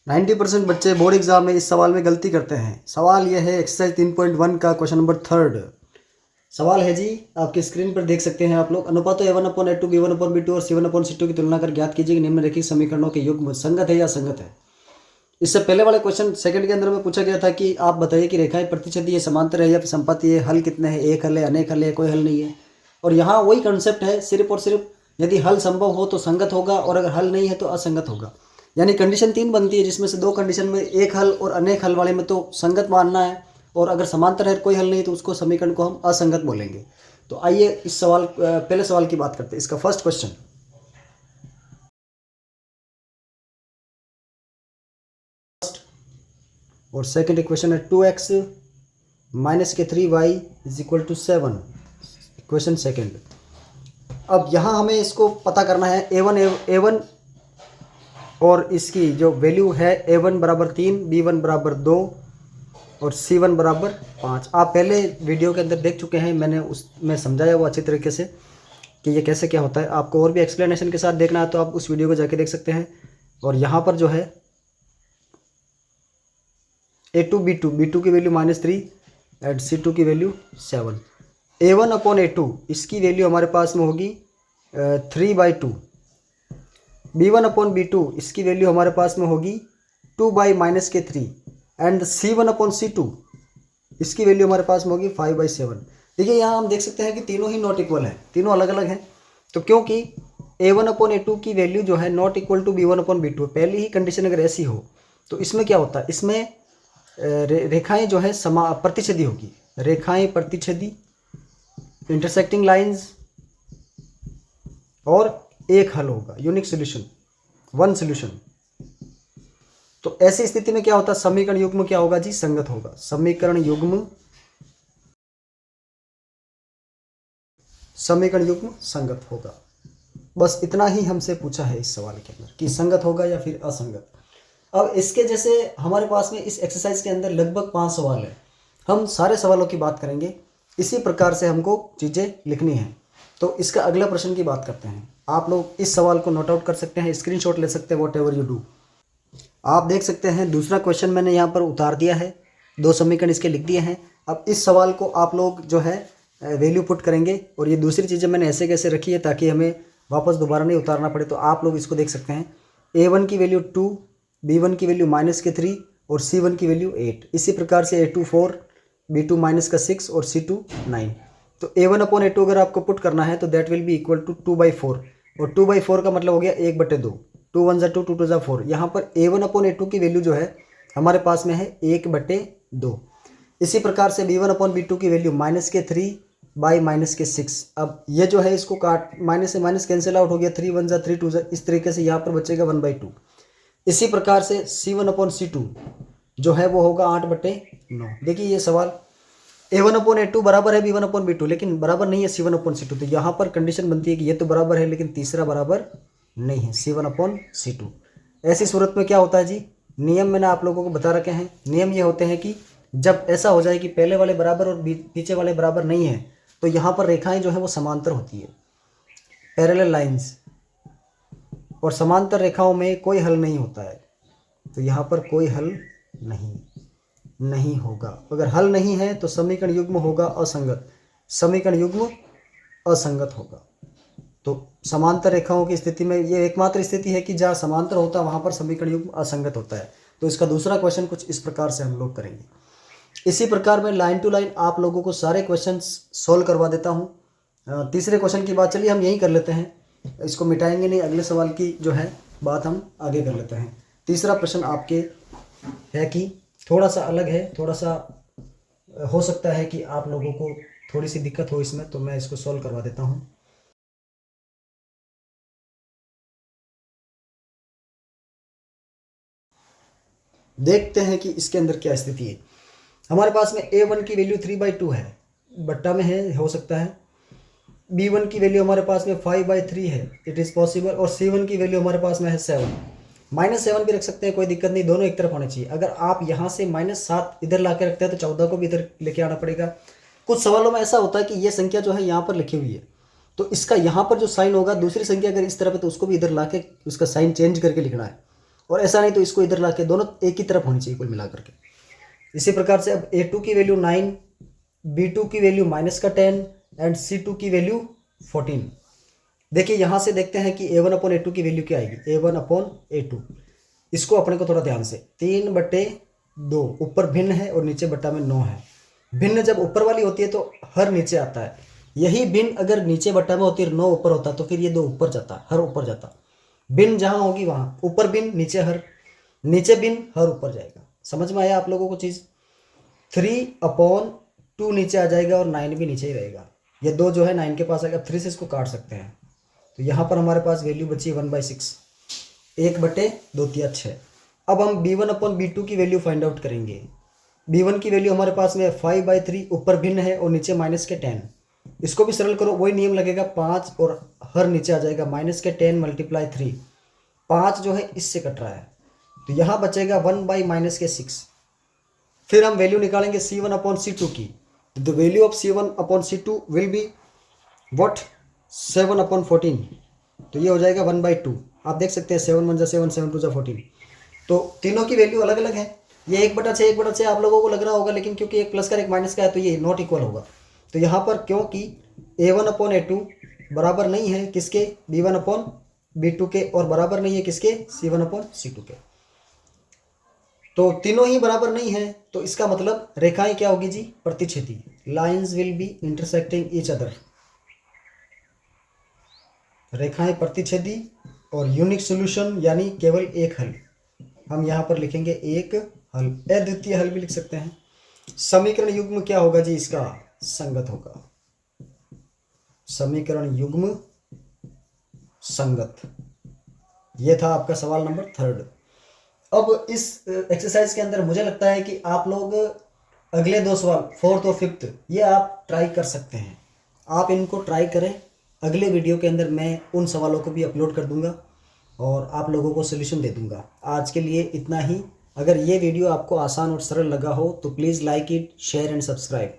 90% बच्चे board exam में इस सवाल में गलती करते हैं। सवाल यह है एक्सरसाइज 3.1 का क्वेश्चन नंबर 3। सवाल है जी, आपकी स्क्रीन पर देख सकते हैं आप लोग। अनुपातों A1/A2 B1/B2 और C1/C2 की तुलना कर ज्ञात कीजिए कि निम्नलिखित समीकरणों के युग्म संगत है या असंगत है। इससे पहले वाले क्वेश्चन सेकंड के अंदर में पूछा गया था कि आप बताइए कि रेखाएं प्रतिच्छेदी है, समांतर है या संपाती है, हल कितने हैं, एक हल है, अनेक हल है, कोई हल नहीं है। और यहाँ वही कंसेप्ट है, सिर्फ और सिर्फ यदि हल संभव हो तो संगत होगा और अगर हल नहीं है तो असंगत होगा। यानी कंडीशन 3 बनती है, जिसमें से 2 कंडीशन में एक हल और अनेक हल वाले में तो संगत मानना है, और अगर समांतर है कोई हल नहीं तो उसको समीकरण को हम असंगत बोलेंगे। तो आइए इस सवाल पहले सवाल की बात करते हैं। इसका फर्स्ट क्वेश्चन और सेकंड इक्वेशन है 2x माइनस के 3y is equal to 7। Question second. अब यहाँ हमें इसको पता करना है A1 और इसकी जो वैल्यू है A1 बराबर 3, B1 बराबर 2 और C1 बराबर 5। आप पहले वीडियो के अंदर देख चुके हैं, मैंने उसमें समझाया वो अच्छी तरीके से कि ये कैसे क्या होता है। आपको और भी एक्सप्लेनेशन के साथ देखना है तो आप उस वीडियो को जाके देख सकते हैं। और यहाँ पर जो है A2 B2 की वैल्यू -3 एंड C2 की वैल्यू 7। A1/A2 इसकी वैल्यू हमारे पास में होगी 3/2। B1/B2 इसकी वैल्यू हमारे पास में होगी 2/-3 एंड C1/C2 इसकी वैल्यू हमारे पास में होगी 5/7। देखिए यहाँ हम देख सकते हैं कि तीनों ही नॉट इक्वल हैं, तीनों अलग अलग हैं। तो क्योंकि A1/A2 की वैल्यू जो है नॉट इक्वल टू B1/B2, पहली ही कंडीशन अगर ऐसी हो तो इसमें क्या होता है, इसमें रेखाएं जो है प्रतिच्छेदी होगी, रेखाएं प्रतिच्छेदी, इंटरसेक्टिंग लाइंस, और एक हल होगा, यूनिक सॉल्यूशन, वन सॉल्यूशन। तो ऐसी स्थिति में क्या होता है, समीकरण युग्म क्या होगा जी, संगत होगा। समीकरण युग्म संगत होगा। बस इतना ही हमसे पूछा है इस सवाल के अंदर कि संगत होगा या फिर असंगत। अब इसके जैसे हमारे पास में इस एक्सरसाइज के अंदर लगभग 5 सवाल है, हम सारे सवालों की बात करेंगे। इसी प्रकार से हमको चीज़ें लिखनी हैं। तो इसका अगला प्रश्न की बात करते हैं। आप लोग इस सवाल को नोट आउट कर सकते हैं, स्क्रीनशॉट ले सकते हैं, वॉट एवर यू डू। आप देख सकते हैं दूसरा क्वेश्चन मैंने यहाँ पर उतार दिया है, 2 समीकरण इसके लिख दिए हैं। अब इस सवाल को आप लोग जो है वैल्यू पुट करेंगे, और ये दूसरी चीज़ें मैंने ऐसे कैसे रखी है ताकि हमें वापस दोबारा नहीं उतारना पड़े। तो आप लोग इसको देख सकते हैं, A1 की वैल्यू 2, B1 की वैल्यू -3 और C1 की वैल्यू 8। इसी प्रकार से A2 4, B2 -6 और C2 9। तो A1/A2 अगर आपको पुट करना है तो that will be equal to 2/4, और 2/4 का मतलब हो गया 1/2। 2 1 2 2 2 4। यहाँ पर A1/A2 की वैल्यू जो है हमारे पास में है 1/2। इसी प्रकार से B1/B2 की वैल्यू -3/-6। अब ये जो है इसको काट, माइनस से माइनस कैंसिल आउट हो गया, 3 1 3 2। इस तरीके से यहाँ पर बचेगा 1/2। इसी प्रकार से C1/C2 जो है वो होगा 8/9। देखिए ये सवाल A1/A2 बराबर है B1/B2, लेकिन बराबर नहीं है C1/C2। तो यहाँ पर कंडीशन बनती है कि ये तो बराबर है लेकिन तीसरा बराबर नहीं है, C1/C2। ऐसी सूरत में क्या होता है जी, नियम मैंने आप लोगों को बता रखे हैं। नियम ये होते हैं कि जब ऐसा हो जाए कि पहले वाले बराबर और पीछे वाले बराबर नहीं है तो यहाँ पर रेखाएं जो है वो समांतर होती है, पैरेलल लाइंस, और समांतर रेखाओं में कोई हल नहीं होता है। तो यहाँ पर कोई हल नहीं होगा। अगर हल नहीं है तो समीकरण युग्म होगा असंगत, समीकरण युग्म असंगत होगा। तो समांतर रेखाओं की स्थिति में ये एकमात्र स्थिति है कि जहाँ समांतर होता है वहाँ पर समीकरण युग्म असंगत होता है। तो इसका दूसरा क्वेश्चन कुछ इस प्रकार से हम लोग करेंगे। इसी प्रकार मैं लाइन टू लाइन आप लोगों को सारे क्वेश्चंस सॉल्व करवा देता हूँ। तीसरे क्वेश्चन की बात चलिए हम यहीं कर लेते हैं, इसको मिटाएंगे नहीं, अगले सवाल की जो है बात हम आगे कर लेते हैं। तीसरा प्रश्न आपके है कि थोड़ा सा अलग है, थोड़ा सा हो सकता है कि आप लोगों को थोड़ी सी दिक्कत हो इसमें, तो मैं इसको सॉल्व करवा देता हूँ। देखते हैं कि इसके अंदर क्या स्थिति है। हमारे पास में A1 की वैल्यू 3/2 है, बट्टा में है, हो सकता है। B1 की वैल्यू हमारे पास में 5/3 है, इट इज़ पॉसिबल। और C1 की वैल्यू हमारे पास में है 7। -7 भी रख सकते हैं, कोई दिक्कत नहीं, दोनों एक तरफ होने चाहिए। अगर आप यहाँ से -7 इधर ला के रखते हैं तो 14 को भी इधर लेके आना पड़ेगा। कुछ सवालों में ऐसा होता है कि ये संख्या जो है यहाँ पर लिखी हुई है, तो इसका यहाँ पर जो साइन होगा, दूसरी संख्या अगर इस तरफ है तो उसको भी इधर ला के उसका साइन चेंज करके लिखना है। और ऐसा नहीं तो इसको इधर ला के दोनों एक ही तरफ होनी चाहिए कुल मिला करके। इसी प्रकार से अब A2 की वैल्यू 9, B2 की वैल्यू -10 एंड C2 की वैल्यू 14। देखिए यहाँ से देखते हैं कि A1/A2 की वैल्यू क्या आएगी। A1/A2 इसको अपने को थोड़ा ध्यान से 3/2 ऊपर भिन्न है और नीचे बट्टा में 9 है। भिन्न जब ऊपर वाली होती है तो हर नीचे आता है, यही भिन्न अगर नीचे बट्टा में होती है 9 ऊपर होता तो फिर ये 2 ऊपर जाता, हर ऊपर जाता। भिन्न जहाँ होगी वहाँ ऊपर भिन्न नीचे हर, नीचे भिन्न हर ऊपर जाएगा। समझ में आया आप लोगों को चीज़। 3/2 नीचे आ जाएगा और 9 भी नीचे ही रहेगा। ये 2 जो है 9 के पास आएगा, 3 से इसको काट सकते हैं। तो यहाँ पर हमारे पास वैल्यू बची 1/6, 1/2 अब हम B1/B2 की वैल्यू फाइंड आउट करेंगे। B1 की वैल्यू हमारे पास में 5/3 ऊपर भिन्न है और नीचे -10। इसको भी सरल करो, वही नियम लगेगा, 5 और हर नीचे आ जाएगा -10 × 3। 5 जो है इससे कट रहा है तो यहाँ बचेगा 1/-6। फिर हम वैल्यू निकालेंगे C1/C2 की। The value of C1/C2 will be what 7/14। तो ये हो जाएगा 1/2। आप देख सकते हैं 7 1 7 7 2 14। तो तीनों की वैल्यू अलग अलग है। ये 1/6 1/6 आप लोगों को लग रहा होगा, लेकिन क्योंकि एक प्लस का एक माइनस का है तो ये नॉट इक्वल होगा। तो यहाँ पर क्योंकि A1/A2 बराबर नहीं है किसके, B1/B2 के, और बराबर नहीं है किसके, C1/C2 के। तो तीनों ही बराबर नहीं है तो इसका मतलब रेखाएं क्या होगी जी, प्रतिच्छेदी। Lines will be intersecting each other. रेखाएं प्रतिच्छेदी और यूनिक सॉल्यूशन यानी केवल एक हल। हम यहाँ पर लिखेंगे एक हल, अद्वितीय हल भी लिख सकते हैं। समीकरण युग्म क्या होगा जी, इसका संगत होगा। समीकरण युग्म संगत। यह था आपका सवाल नंबर 3। अब इस एक्सरसाइज के अंदर मुझे लगता है कि आप लोग अगले 2 सवाल 4th और 5th ये आप ट्राई कर सकते हैं। आप इनको ट्राई करें। अगले वीडियो के अंदर मैं उन सवालों को भी अपलोड कर दूंगा और आप लोगों को सोल्यूशन दे दूंगा। आज के लिए इतना ही। अगर ये वीडियो आपको आसान और सरल लगा हो तो please like it, share and subscribe.